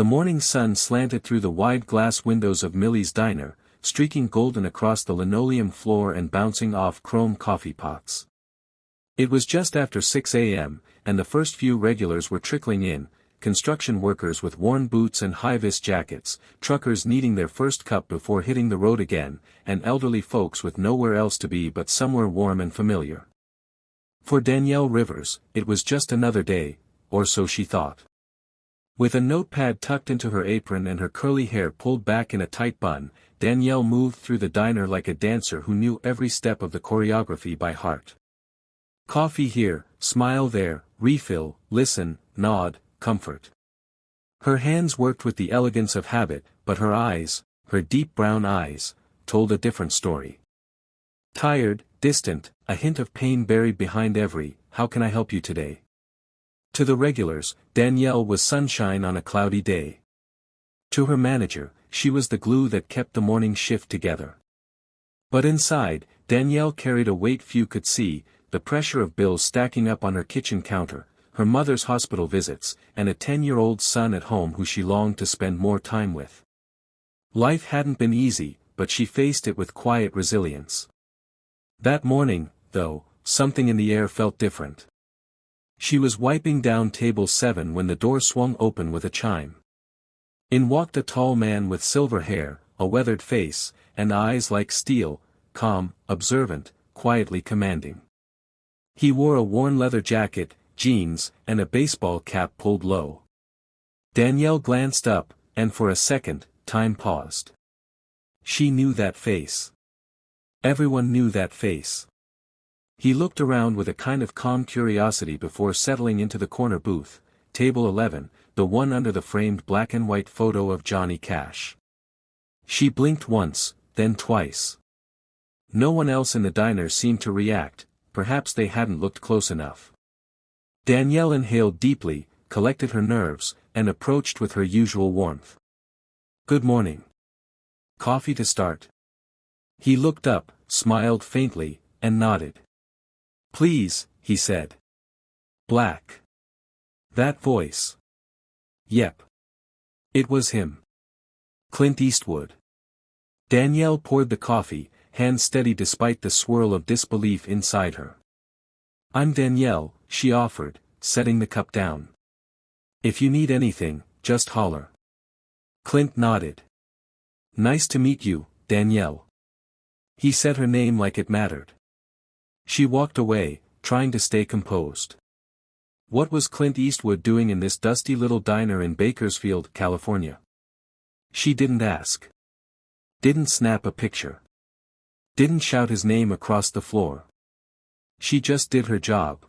The morning sun slanted through the wide glass windows of Millie's diner, streaking golden across the linoleum floor and bouncing off chrome coffee pots. It was just after 6 a.m., and the first few regulars were trickling in, construction workers with worn boots and high-vis jackets, truckers needing their first cup before hitting the road again, and elderly folks with nowhere else to be but somewhere warm and familiar. For Danielle Rivers, it was just another day, or so she thought. With a notepad tucked into her apron and her curly hair pulled back in a tight bun, Danielle moved through the diner like a dancer who knew every step of the choreography by heart. Coffee here, smile there, refill, listen, nod, comfort. Her hands worked with the elegance of habit, but her eyes, her deep brown eyes, told a different story. Tired, distant, a hint of pain buried behind every, "How can I help you today?" To the regulars, Danielle was sunshine on a cloudy day. To her manager, she was the glue that kept the morning shift together. But inside, Danielle carried a weight few could see, the pressure of bills stacking up on her kitchen counter, her mother's hospital visits, and a 10-year-old son at home who she longed to spend more time with. Life hadn't been easy, but she faced it with quiet resilience. That morning, though, something in the air felt different. She was wiping down table 7 when the door swung open with a chime. In walked a tall man with silver hair, a weathered face, and eyes like steel, calm, observant, quietly commanding. He wore a worn leather jacket, jeans, and a baseball cap pulled low. Danielle glanced up, and for a second, time paused. She knew that face. Everyone knew that face. He looked around with a kind of calm curiosity before settling into the corner booth, table 11, the one under the framed black and white photo of Johnny Cash. She blinked once, then twice. No one else in the diner seemed to react, perhaps they hadn't looked close enough. Danielle inhaled deeply, collected her nerves, and approached with her usual warmth. "Good morning. Coffee to start?" He looked up, smiled faintly, and nodded. "Please," he said. Black. That voice. Yep. It was him. Clint Eastwood. Danielle poured the coffee, hand steady despite the swirl of disbelief inside her. "I'm Danielle," she offered, setting the cup down. "If you need anything, just holler." Clint nodded. "Nice to meet you, Danielle." He said her name like it mattered. She walked away, trying to stay composed. What was Clint Eastwood doing in this dusty little diner in Bakersfield, California? She didn't ask. Didn't snap a picture. Didn't shout his name across the floor. She just did her job.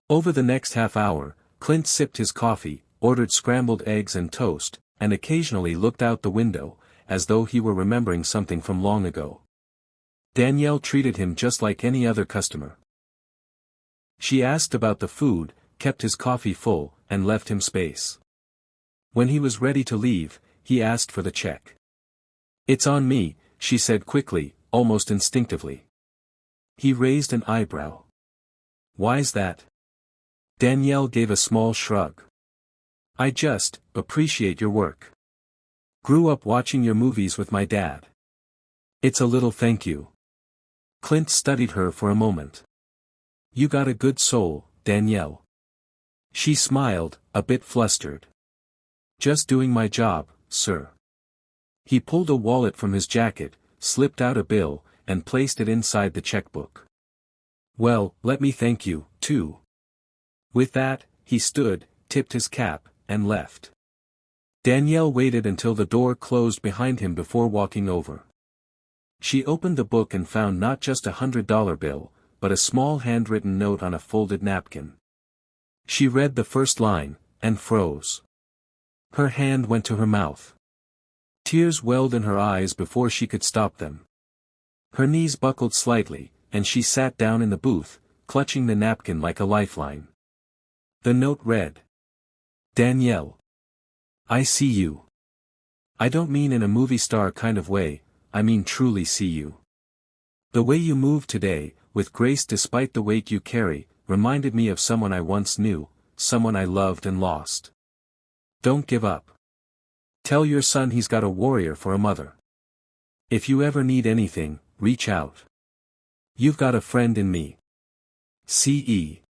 Over the next half hour, Clint sipped his coffee, ordered scrambled eggs and toast, and occasionally looked out the window, as though he were remembering something from long ago. Danielle treated him just like any other customer. She asked about the food, kept his coffee full, and left him space. When he was ready to leave, he asked for the check. "It's on me," she said quickly, almost instinctively. He raised an eyebrow. "Why's that?" Danielle gave a small shrug. "I just appreciate your work. Grew up watching your movies with my dad. It's a little thank you." Clint studied her for a moment. "You got a good soul, Danielle." She smiled, a bit flustered. "Just doing my job, sir." He pulled a wallet from his jacket, slipped out a bill, and placed it inside the checkbook. "Well, let me thank you, too." With that, he stood, tipped his cap, and left. Danielle waited until the door closed behind him before walking over. She opened the book and found not just $100 bill, but a small handwritten note on a folded napkin. She read the first line, and froze. Her hand went to her mouth. Tears welled in her eyes before she could stop them. Her knees buckled slightly, and she sat down in the booth, clutching the napkin like a lifeline. The note read, "Danielle. I see you. I don't mean in a movie star kind of way, I mean truly see you. The way you moved today, with grace despite the weight you carry, reminded me of someone I once knew, someone I loved and lost. Don't give up. Tell your son he's got a warrior for a mother. If you ever need anything, reach out. You've got a friend in me. C.E.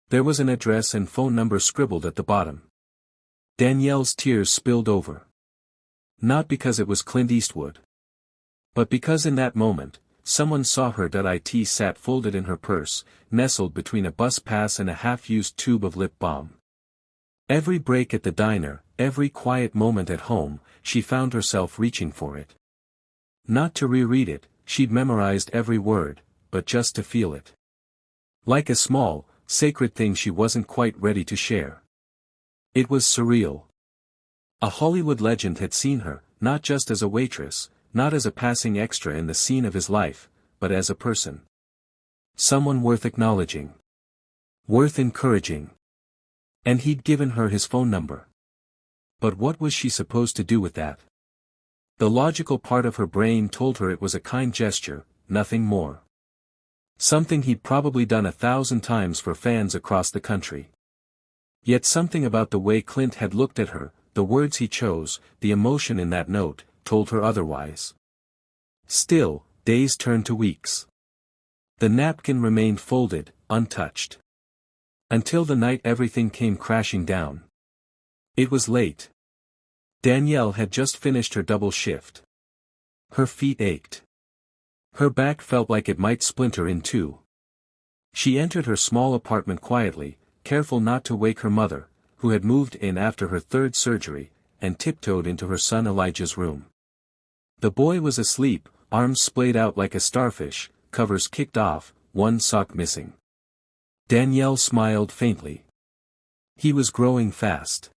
There was an address and phone number scribbled at the bottom. Danielle's tears spilled over. Not because it was Clint Eastwood. But because in that moment, someone saw her. It sat folded in her purse, nestled between a bus pass and a half-used tube of lip balm. Every break at the diner, every quiet moment at home, she found herself reaching for it. Not to reread it, she'd memorized every word, but just to feel it. Like a small, sacred thing she wasn't quite ready to share. It was surreal. A Hollywood legend had seen her, not just as a waitress, not as a passing extra in the scene of his life, but as a person. Someone worth acknowledging. Worth encouraging. And he'd given her his phone number. But what was she supposed to do with that? The logical part of her brain told her it was a kind gesture, nothing more. Something he'd probably done 1,000 times for fans across the country. Yet something about the way Clint had looked at her, the words he chose, the emotion in that note, told her otherwise. Still, days turned to weeks. The napkin remained folded, untouched. Until the night everything came crashing down. It was late. Danielle had just finished her double shift. Her feet ached. Her back felt like it might splinter in two. She entered her small apartment quietly, careful not to wake her mother, who had moved in after her third surgery, and tiptoed into her son Elijah's room. The boy was asleep, arms splayed out like a starfish, covers kicked off, one sock missing. Danielle smiled faintly. He was growing fast.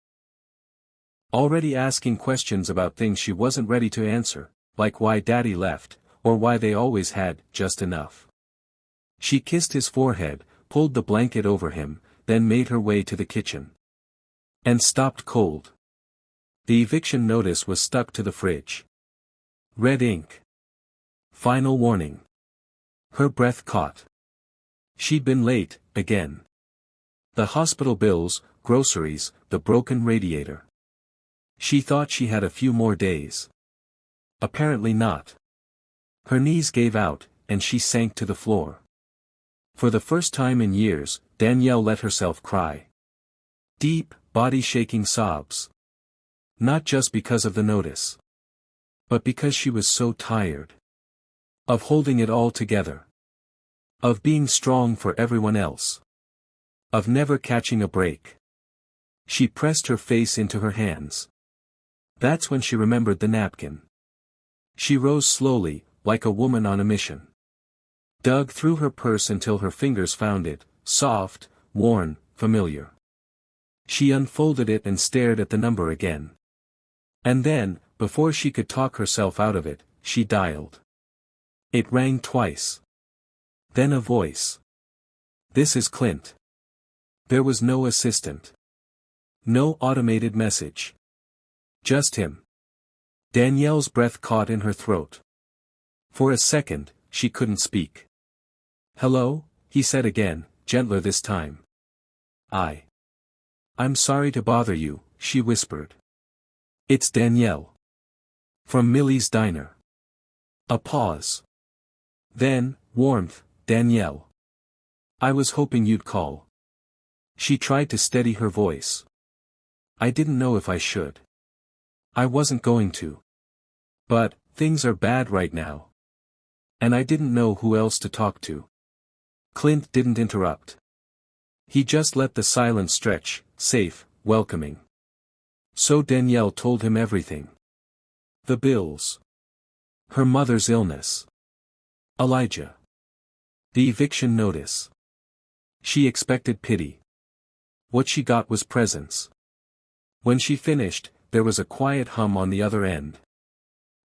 Already asking questions about things she wasn't ready to answer, like why Daddy left, or why they always had just enough. She kissed his forehead, pulled the blanket over him, then made her way to the kitchen. And stopped cold. The eviction notice was stuck to the fridge. Red ink. Final warning. Her breath caught. She'd been late, again. The hospital bills, groceries, the broken radiator. She thought she had a few more days. Apparently not. Her knees gave out, and she sank to the floor. For the first time in years, Danielle let herself cry. Deep, body-shaking sobs. Not just because of the notice. But because she was so tired. Of holding it all together. Of being strong for everyone else. Of never catching a break. She pressed her face into her hands. That's when she remembered the napkin. She rose slowly, like a woman on a mission. Dug through her purse until her fingers found it, soft, worn, familiar. She unfolded it and stared at the number again. And then, before she could talk herself out of it, she dialed. It rang twice. Then a voice. This is Clint. There was no assistant. No automated message. Just him. Danielle's breath caught in her throat. For a second, she couldn't speak. Hello, he said again, gentler this time. I'm sorry to bother you, she whispered. It's Danielle. From Millie's Diner. A pause. Then, warmth, Danielle. I was hoping you'd call. She tried to steady her voice. I didn't know if I should. I wasn't going to. But, things are bad right now. And I didn't know who else to talk to. Clint didn't interrupt. He just let the silence stretch, safe, welcoming. So Danielle told him everything. The bills. Her mother's illness. Elijah. The eviction notice. She expected pity. What she got was presence. When she finished, there was a quiet hum on the other end.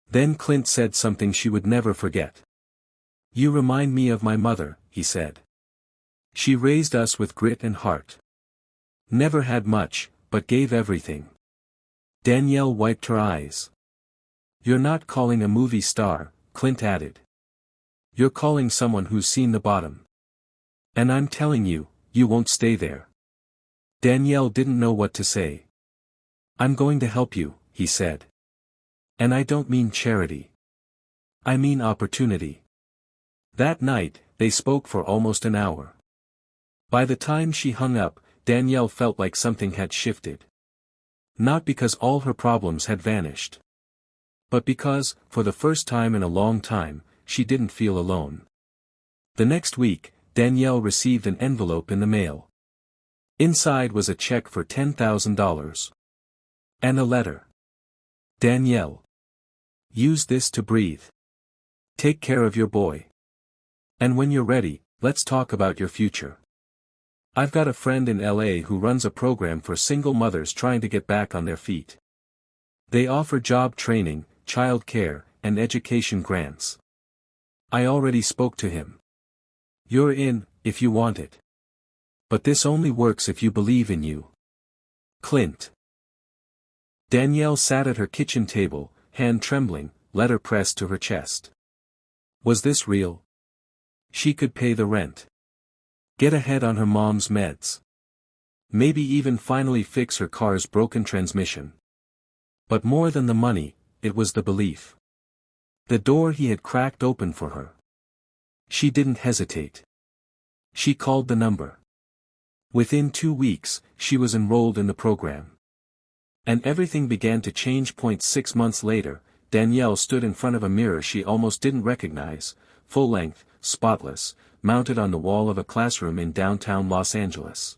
Then Clint said something she would never forget. You remind me of my mother, he said. She raised us with grit and heart. Never had much, but gave everything. Danielle wiped her eyes. You're not calling a movie star, Clint added. You're calling someone who's seen the bottom. And I'm telling you, you won't stay there. Danielle didn't know what to say. I'm going to help you, he said. And I don't mean charity. I mean opportunity. That night, they spoke for almost an hour. By the time she hung up, Danielle felt like something had shifted. Not because all her problems had vanished. But because, for the first time in a long time, she didn't feel alone. The next week, Danielle received an envelope in the mail. Inside was a check for $10,000. And a letter. Danielle. Use this to breathe. Take care of your boy. And when you're ready, let's talk about your future. I've got a friend in LA who runs a program for single mothers trying to get back on their feet. They offer job training, child care, and education grants. I already spoke to him. You're in, if you want it. But this only works if you believe in you. Clint. Danielle sat at her kitchen table, hand trembling, letter pressed to her chest. Was this real? She could pay the rent. Get ahead on her mom's meds. Maybe even finally fix her car's broken transmission. But more than the money, it was the belief. The door he had cracked open for her. She didn't hesitate. She called the number. Within 2 weeks, she was enrolled in the program. And everything began to change. 6 months later, Danielle stood in front of a mirror she almost didn't recognize, full-length, spotless, mounted on the wall of a classroom in downtown Los Angeles.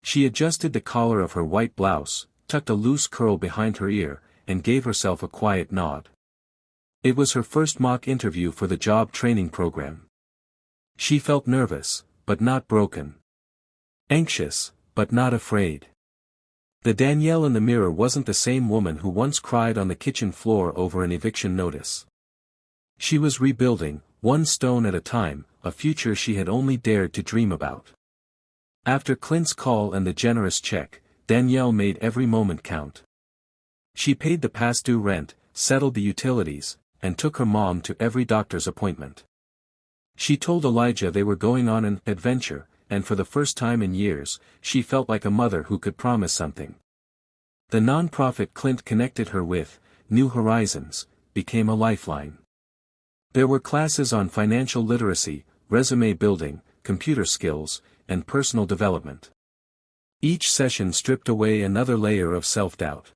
She adjusted the collar of her white blouse, tucked a loose curl behind her ear, and gave herself a quiet nod. It was her first mock interview for the job training program. She felt nervous, but not broken. Anxious, but not afraid. The Danielle in the mirror wasn't the same woman who once cried on the kitchen floor over an eviction notice. She was rebuilding, one stone at a time, a future she had only dared to dream about. After Clint's call and the generous check, Danielle made every moment count. She paid the past due rent, settled the utilities, and took her mom to every doctor's appointment. She told Elijah they were going on an adventure, and for the first time in years, she felt like a mother who could promise something. The nonprofit Clint connected her with, New Horizons, became a lifeline. There were classes on financial literacy, resume building, computer skills, and personal development. Each session stripped away another layer of self-doubt.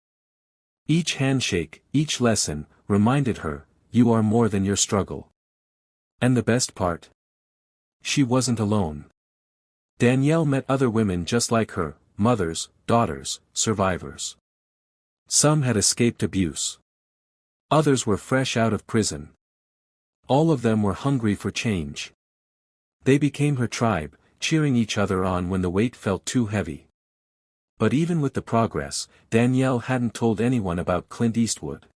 Each handshake, each lesson, reminded her, you are more than your struggle. And the best part? She wasn't alone. Danielle met other women just like her, mothers, daughters, survivors. Some had escaped abuse. Others were fresh out of prison. All of them were hungry for change. They became her tribe, cheering each other on when the weight felt too heavy. But even with the progress, Danielle hadn't told anyone about Clint Eastwood.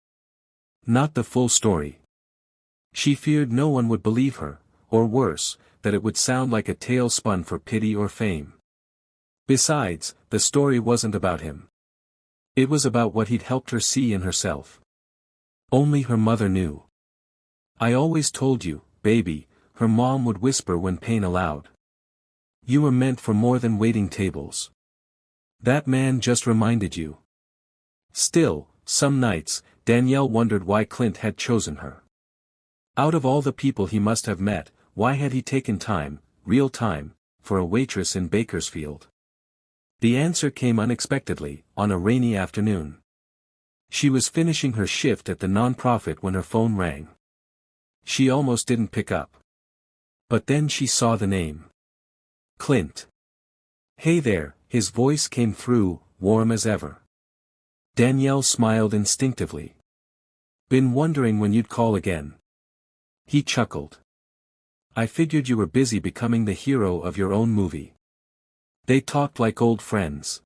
Not the full story. She feared no one would believe her, or worse, that it would sound like a tale spun for pity or fame. Besides, the story wasn't about him. It was about what he'd helped her see in herself. Only her mother knew. I always told you, baby, her mom would whisper when pain allowed. You were meant for more than waiting tables. That man just reminded you. Still, some nights, Danielle wondered why Clint had chosen her. Out of all the people he must have met, why had he taken time, real time, for a waitress in Bakersfield? The answer came unexpectedly, on a rainy afternoon. She was finishing her shift at the nonprofit when her phone rang. She almost didn't pick up. But then she saw the name. Clint. Hey there, his voice came through, warm as ever. Danielle smiled instinctively. Been wondering when you'd call again. He chuckled. I figured you were busy becoming the hero of your own movie. They talked like old friends.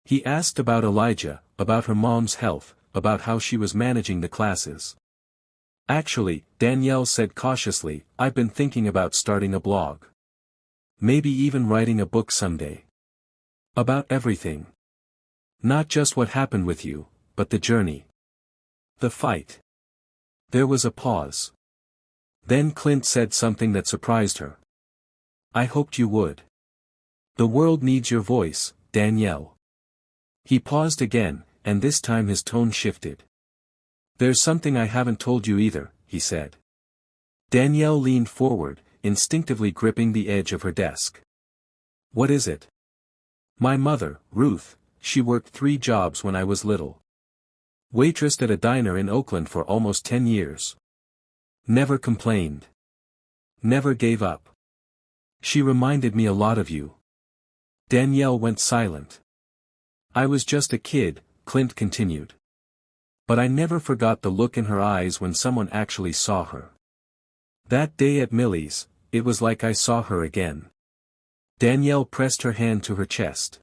He asked about Elijah, about her mom's health, about how she was managing the classes. Actually, Danielle said cautiously, I've been thinking about starting a blog. Maybe even writing a book someday. About everything. Not just what happened with you, but the journey. The fight. There was a pause. Then Clint said something that surprised her. I hoped you would. The world needs your voice, Danielle. He paused again, and this time his tone shifted. "There's something I haven't told you either," he said. Danielle leaned forward, instinctively gripping the edge of her desk. "What is it?" "My mother, Ruth, she worked 3 jobs when I was little. Waitressed at a diner in Oakland for almost 10 years. Never complained. Never gave up. She reminded me a lot of you." Danielle went silent. "I was just a kid," Clint continued. "But I never forgot the look in her eyes when someone actually saw her. That day at Millie's, it was like I saw her again." Danielle pressed her hand to her chest.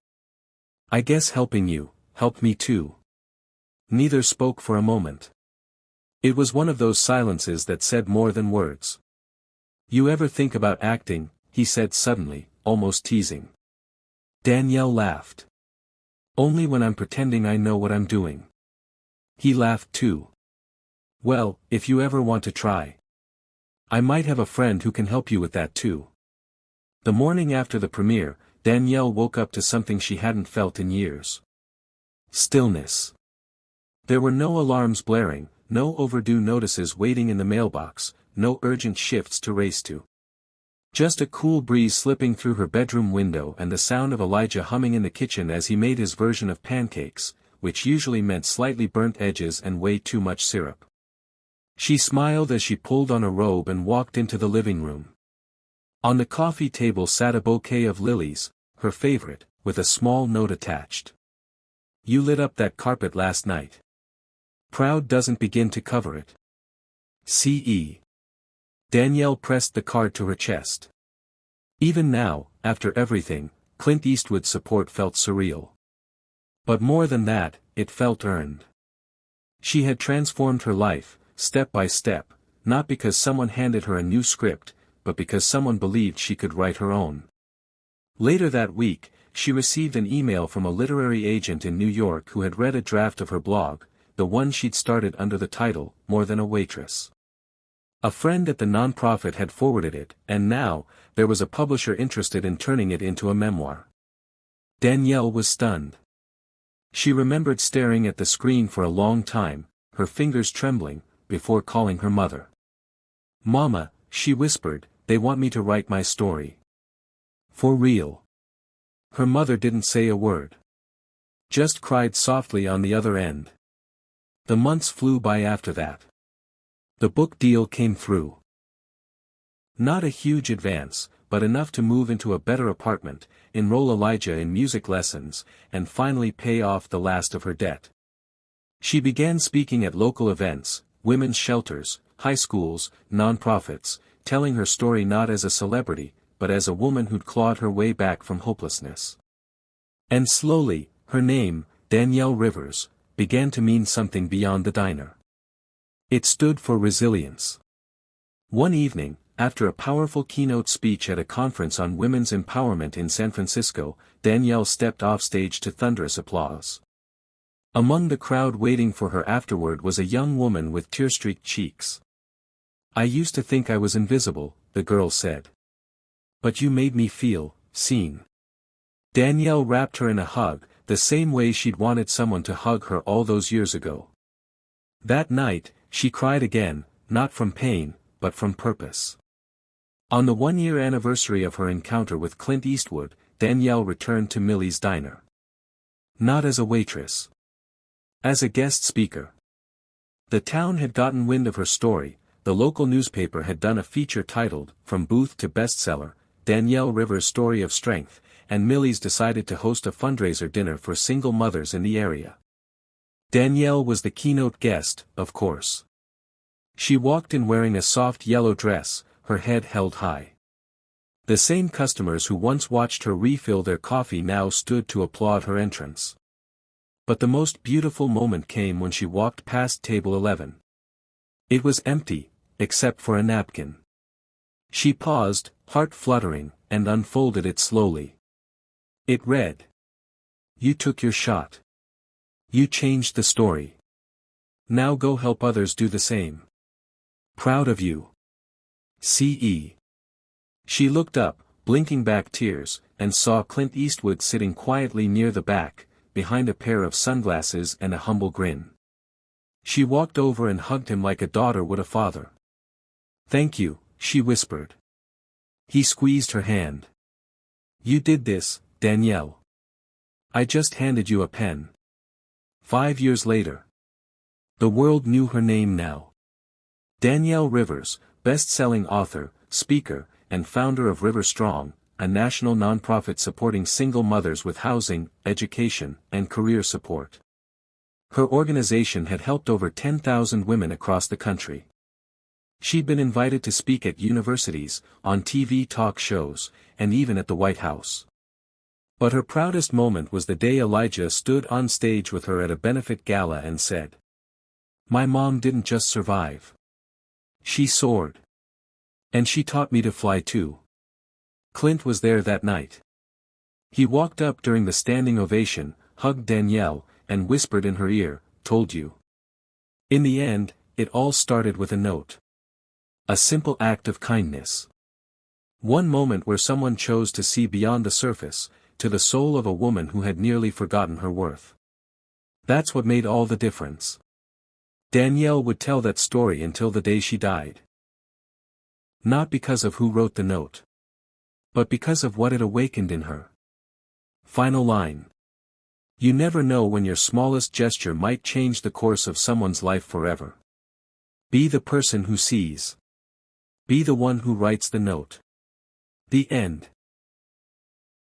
"I guess helping you, helped me too." Neither spoke for a moment. It was one of those silences that said more than words. "You ever think about acting?" he said suddenly, almost teasing. Danielle laughed. "Only when I'm pretending I know what I'm doing." He laughed too. "Well, if you ever want to try. I might have a friend who can help you with that too." The morning after the premiere, Danielle woke up to something she hadn't felt in years. Stillness. There were no alarms blaring, no overdue notices waiting in the mailbox, no urgent shifts to race to. Just a cool breeze slipping through her bedroom window and the sound of Elijah humming in the kitchen as he made his version of pancakes, which usually meant slightly burnt edges and way too much syrup. She smiled as she pulled on a robe and walked into the living room. On the coffee table sat a bouquet of lilies, her favorite, with a small note attached. "You lit up that carpet last night. Proud doesn't begin to cover it. C.E." Danielle pressed the card to her chest. Even now, after everything, Clint Eastwood's support felt surreal. But more than that, it felt earned. She had transformed her life, step by step, not because someone handed her a new script, but because someone believed she could write her own. Later that week, she received an email from a literary agent in New York who had read a draft of her blog, the one she'd started under the title, More Than a Waitress. A friend at the nonprofit had forwarded it, and now, there was a publisher interested in turning it into a memoir. Danielle was stunned. She remembered staring at the screen for a long time, her fingers trembling, before calling her mother. "Mama," she whispered, "they want me to write my story." "For real?" Her mother didn't say a word. Just cried softly on the other end. The months flew by after that. The book deal came through. Not a huge advance, but enough to move into a better apartment, enroll Elijah in music lessons, and finally pay off the last of her debt. She began speaking at local events, women's shelters, high schools, nonprofits, telling her story not as a celebrity, but as a woman who'd clawed her way back from hopelessness. And slowly, her name, Danielle Rivers, began to mean something beyond the diner. It stood for resilience. One evening, after a powerful keynote speech at a conference on women's empowerment in San Francisco, Danielle stepped off stage to thunderous applause. Among the crowd waiting for her afterward was a young woman with tear-streaked cheeks. "I used to think I was invisible," the girl said. "But you made me feel seen." Danielle wrapped her in a hug, the same way she'd wanted someone to hug her all those years ago. That night, she cried again, not from pain, but from purpose. On the 1-year anniversary of her encounter with Clint Eastwood, Danielle returned to Millie's Diner. Not as a waitress. As a guest speaker. The town had gotten wind of her story, the local newspaper had done a feature titled, From Booth to Bestseller, Danielle Rivers' Story of Strength, and Millie's decided to host a fundraiser dinner for single mothers in the area. Danielle was the keynote guest, of course. She walked in wearing a soft yellow dress, her head held high. The same customers who once watched her refill their coffee now stood to applaud her entrance. But the most beautiful moment came when she walked past table 11. It was empty, except for a napkin. She paused, heart fluttering, and unfolded it slowly. It read. "You took your shot. You changed the story. Now go help others do the same. Proud of you. C.E." She looked up, blinking back tears, and saw Clint Eastwood sitting quietly near the back, behind a pair of sunglasses and a humble grin. She walked over and hugged him like a daughter would a father. "Thank you," she whispered. He squeezed her hand. "You did this, Danielle. I just handed you a pen." 5 years later. The world knew her name now. Danielle Rivers, best-selling author, speaker, and founder of River Strong, a national nonprofit supporting single mothers with housing, education, and career support. Her organization had helped over 10,000 women across the country. She'd been invited to speak at universities, on TV talk shows, and even at the White House. But her proudest moment was the day Elijah stood on stage with her at a benefit gala and said, "My mom didn't just survive. She soared. And she taught me to fly too." Clint was there that night. He walked up during the standing ovation, hugged Danielle, and whispered in her ear, "Told you." In the end, it all started with a note. A simple act of kindness. One moment where someone chose to see beyond the surface, to the soul of a woman who had nearly forgotten her worth. That's what made all the difference. Danielle would tell that story until the day she died. Not because of who wrote the note, but because of what it awakened in her. Final line. You never know when your smallest gesture might change the course of someone's life forever. Be the person who sees. Be the one who writes the note. The end.